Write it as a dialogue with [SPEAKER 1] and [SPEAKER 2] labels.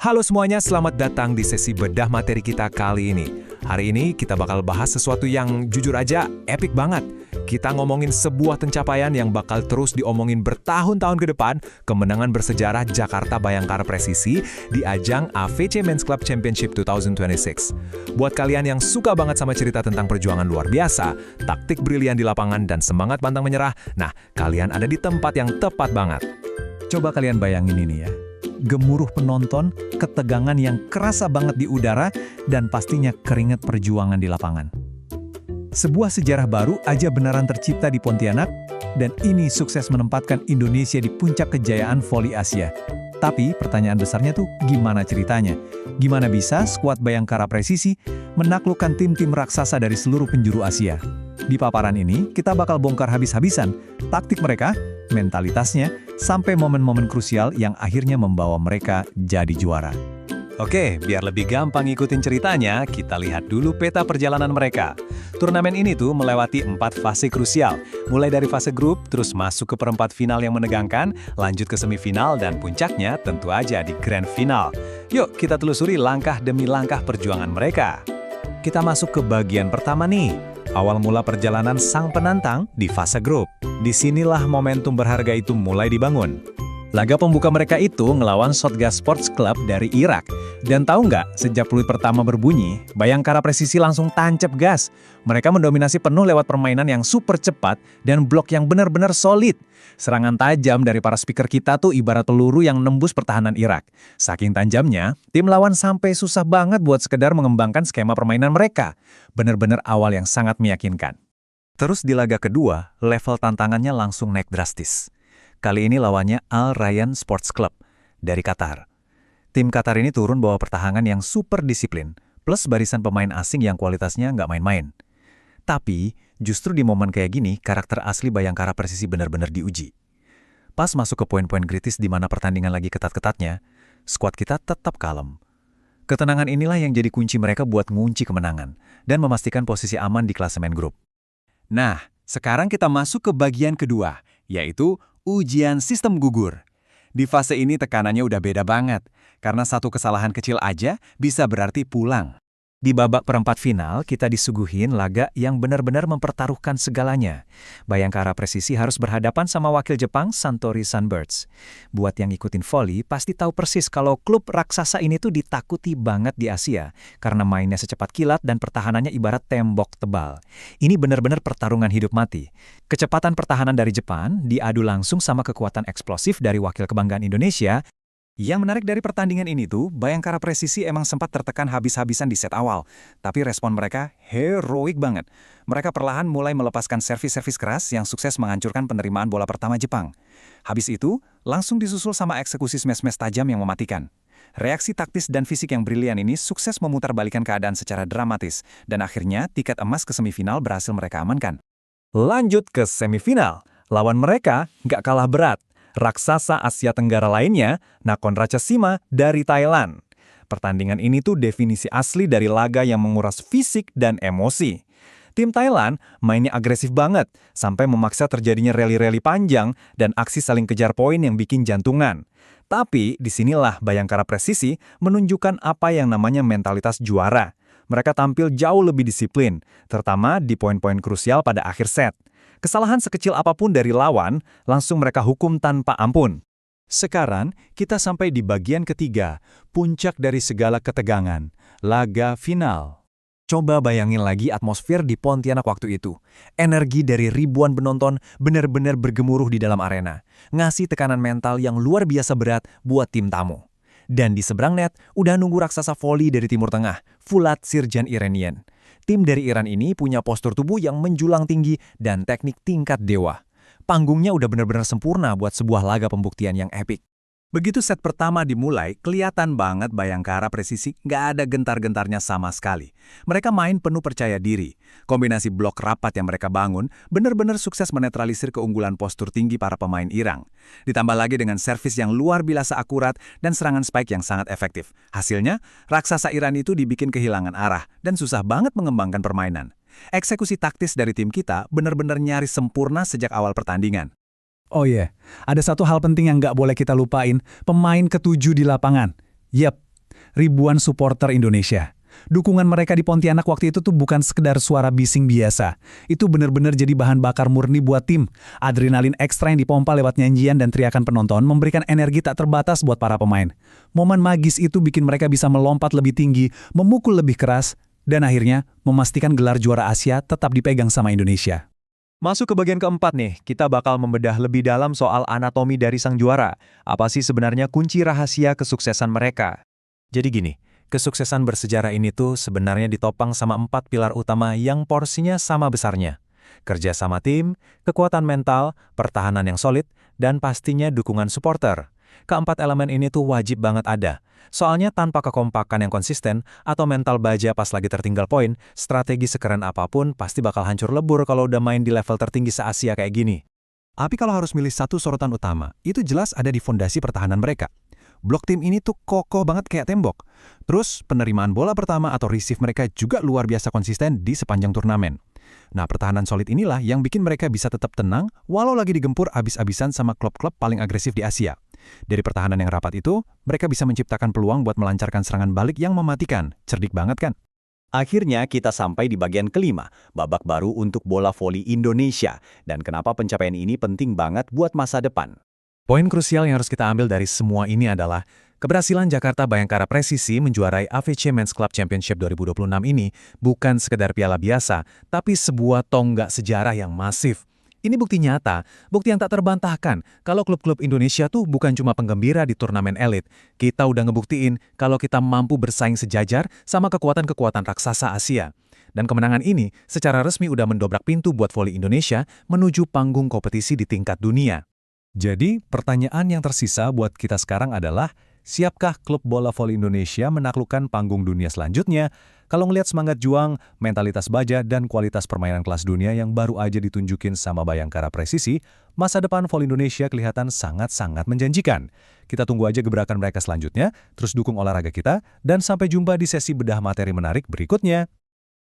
[SPEAKER 1] Halo semuanya, selamat datang di sesi bedah materi kita kali ini. Hari ini kita bakal bahas sesuatu yang jujur aja epic banget. Kita ngomongin sebuah pencapaian yang bakal terus diomongin bertahun-tahun ke depan, kemenangan bersejarah Jakarta Bayangkara Presisi di ajang AVC Men's Club Championship 2026. Buat kalian yang suka banget sama cerita tentang perjuangan luar biasa, taktik brilian di lapangan, dan semangat pantang menyerah, nah kalian ada di tempat yang tepat banget.
[SPEAKER 2] Coba kalian bayangin ini ya. Gemuruh penonton, ketegangan yang kerasa banget di udara, dan pastinya keringat perjuangan di lapangan. Sebuah sejarah baru aja beneran tercipta di Pontianak, dan ini sukses menempatkan Indonesia di puncak kejayaan voli Asia. Tapi pertanyaan besarnya tuh gimana ceritanya? Gimana bisa skuad Bayangkara Presisi menaklukkan tim-tim raksasa dari seluruh penjuru Asia? Di paparan ini, kita bakal bongkar habis-habisan taktik mereka, mentalitasnya, sampai momen-momen krusial yang akhirnya membawa mereka jadi juara.
[SPEAKER 1] Oke, biar lebih gampang ngikutin ceritanya, kita lihat dulu peta perjalanan mereka. Turnamen ini tuh melewati 4 fase krusial, mulai dari fase grup, terus masuk ke perempat final yang menegangkan, lanjut ke semifinal, dan puncaknya tentu aja di grand final. Yuk, kita telusuri langkah demi langkah perjuangan mereka. Kita masuk ke bagian pertama nih. Awal mula perjalanan sang penantang di fase grup. Disinilah momentum berharga itu mulai dibangun. Laga pembuka mereka itu ngelawan Shotgas Sports Club dari Irak. Dan tahu nggak, sejak peluit pertama berbunyi, Bayangkara Presisi langsung tancap gas. Mereka mendominasi penuh lewat permainan yang super cepat dan blok yang benar-benar solid. Serangan tajam dari para speaker kita tuh ibarat peluru yang nembus pertahanan Irak. Saking tajamnya, tim lawan sampai susah banget buat sekedar mengembangkan skema permainan mereka. Benar-benar awal yang sangat meyakinkan. Terus di laga kedua, level tantangannya langsung naik drastis. Kali ini lawannya Al Rayyan Sports Club dari Qatar. Tim Qatar ini turun bawa pertahanan yang super disiplin, plus barisan pemain asing yang kualitasnya nggak main-main. Tapi, justru di momen kayak gini, karakter asli Bayangkara Presisi benar-benar diuji. Pas masuk ke poin-poin kritis di mana pertandingan lagi ketat-ketatnya, skuad kita tetap kalem. Ketenangan inilah yang jadi kunci mereka buat ngunci kemenangan, dan memastikan posisi aman di klasemen grup. Nah, sekarang kita masuk ke bagian kedua, yaitu ujian sistem gugur. Di fase ini tekanannya udah beda banget, karena satu kesalahan kecil aja bisa berarti pulang. Di babak perempat final, kita disuguhin laga yang benar-benar mempertaruhkan segalanya. Bayangkara Presisi harus berhadapan sama wakil Jepang, Suntory Sunbirds. Buat yang ikutin voli, pasti tahu persis kalau klub raksasa ini tuh ditakuti banget di Asia, karena mainnya secepat kilat dan pertahanannya ibarat tembok tebal. Ini benar-benar pertarungan hidup mati. Kecepatan pertahanan dari Jepang diadu langsung sama kekuatan eksplosif dari wakil kebanggaan Indonesia. Yang menarik dari pertandingan ini tuh, Bayangkara Presisi emang sempat tertekan habis-habisan di set awal. Tapi respon mereka heroik banget. Mereka perlahan mulai melepaskan servis-servis keras yang sukses menghancurkan penerimaan bola pertama Jepang. Habis itu, langsung disusul sama eksekusi smash-smash tajam yang mematikan. Reaksi taktis dan fisik yang brilian ini sukses memutarbalikkan keadaan secara dramatis. Dan akhirnya, tiket emas ke semifinal berhasil mereka amankan. Lanjut ke semifinal. Lawan mereka nggak kalah berat. Raksasa Asia Tenggara lainnya, Nakhon Ratchasima dari Thailand. Pertandingan ini tuh definisi asli dari laga yang menguras fisik dan emosi. Tim Thailand mainnya agresif banget, sampai memaksa terjadinya rally-rally panjang dan aksi saling kejar poin yang bikin jantungan. Tapi disinilah Bayangkara Presisi menunjukkan apa yang namanya mentalitas juara. Mereka tampil jauh lebih disiplin, terutama di poin-poin krusial pada akhir set. Kesalahan sekecil apapun dari lawan, langsung mereka hukum tanpa ampun. Sekarang, kita sampai di bagian ketiga, puncak dari segala ketegangan, laga final. Coba bayangin lagi atmosfer di Pontianak waktu itu. Energi dari ribuan penonton benar-benar bergemuruh di dalam arena, ngasih tekanan mental yang luar biasa berat buat tim tamu. Dan di seberang net, udah nunggu raksasa voli dari Timur Tengah, Fulat Sirjan Iranian. Tim dari Iran ini punya postur tubuh yang menjulang tinggi dan teknik tingkat dewa. Panggungnya udah benar-benar sempurna buat sebuah laga pembuktian yang epik. Begitu set pertama dimulai, kelihatan banget Bayangkara Presisi nggak ada gentar-gentarnya sama sekali. Mereka main penuh percaya diri. Kombinasi blok rapat yang mereka bangun benar-benar sukses menetralisir keunggulan postur tinggi para pemain Iran. Ditambah lagi dengan servis yang luar biasa akurat dan serangan spike yang sangat efektif. Hasilnya, raksasa Iran itu dibikin kehilangan arah dan susah banget mengembangkan permainan. Eksekusi taktis dari tim kita benar-benar nyaris sempurna sejak awal pertandingan.
[SPEAKER 2] Oh iya, ada satu hal penting yang nggak boleh kita lupain, pemain ketujuh di lapangan. Yap, ribuan supporter Indonesia. Dukungan mereka di Pontianak waktu itu tuh bukan sekedar suara bising biasa. Itu benar-benar jadi bahan bakar murni buat tim. Adrenalin ekstra yang dipompa lewat nyanyian dan teriakan penonton memberikan energi tak terbatas buat para pemain. Momen magis itu bikin mereka bisa melompat lebih tinggi, memukul lebih keras, dan akhirnya memastikan gelar juara Asia tetap dipegang sama Indonesia.
[SPEAKER 1] Masuk ke bagian keempat nih, kita bakal membedah lebih dalam soal anatomi dari sang juara. Apa sih sebenarnya kunci rahasia kesuksesan mereka? Jadi gini, kesuksesan bersejarah ini tuh sebenarnya ditopang sama 4 pilar utama yang porsinya sama besarnya. Kerja sama tim, kekuatan mental, pertahanan yang solid, dan pastinya dukungan supporter. Keempat elemen ini tuh wajib banget ada. Soalnya tanpa kekompakan yang konsisten atau mental baja pas lagi tertinggal poin, strategi sekeren apapun pasti bakal hancur lebur kalau udah main di level tertinggi se-Asia kayak gini. Tapi kalau harus milih satu sorotan utama, itu jelas ada di fondasi pertahanan mereka. Blok tim ini tuh kokoh banget kayak tembok. Terus penerimaan bola pertama atau receive mereka juga luar biasa konsisten di sepanjang turnamen. Nah, pertahanan solid inilah yang bikin mereka bisa tetap tenang walau lagi digempur abis-abisan sama klub-klub paling agresif di Asia. Dari pertahanan yang rapat itu, mereka bisa menciptakan peluang buat melancarkan serangan balik yang mematikan. Cerdik banget kan? Akhirnya kita sampai di bagian kelima, babak baru untuk bola voli Indonesia. Dan kenapa pencapaian ini penting banget buat masa depan. Poin krusial yang harus kita ambil dari semua ini adalah keberhasilan Jakarta Bayangkara Presisi menjuarai AFC Men's Club Championship 2026 ini bukan sekedar piala biasa, tapi sebuah tonggak sejarah yang masif. Ini bukti nyata, bukti yang tak terbantahkan kalau klub-klub Indonesia tuh bukan cuma penggembira di turnamen elit. Kita udah ngebuktiin kalau kita mampu bersaing sejajar sama kekuatan-kekuatan raksasa Asia. Dan kemenangan ini secara resmi udah mendobrak pintu buat voli Indonesia menuju panggung kompetisi di tingkat dunia. Jadi, pertanyaan yang tersisa buat kita sekarang adalah, siapkah klub bola voli Indonesia menaklukkan panggung dunia selanjutnya? Kalau ngelihat semangat juang, mentalitas baja, dan kualitas permainan kelas dunia yang baru aja ditunjukin sama Bayangkara Presisi, masa depan voli Indonesia kelihatan sangat-sangat menjanjikan. Kita tunggu aja gebrakan mereka selanjutnya, terus dukung olahraga kita, dan sampai jumpa di sesi bedah materi menarik berikutnya.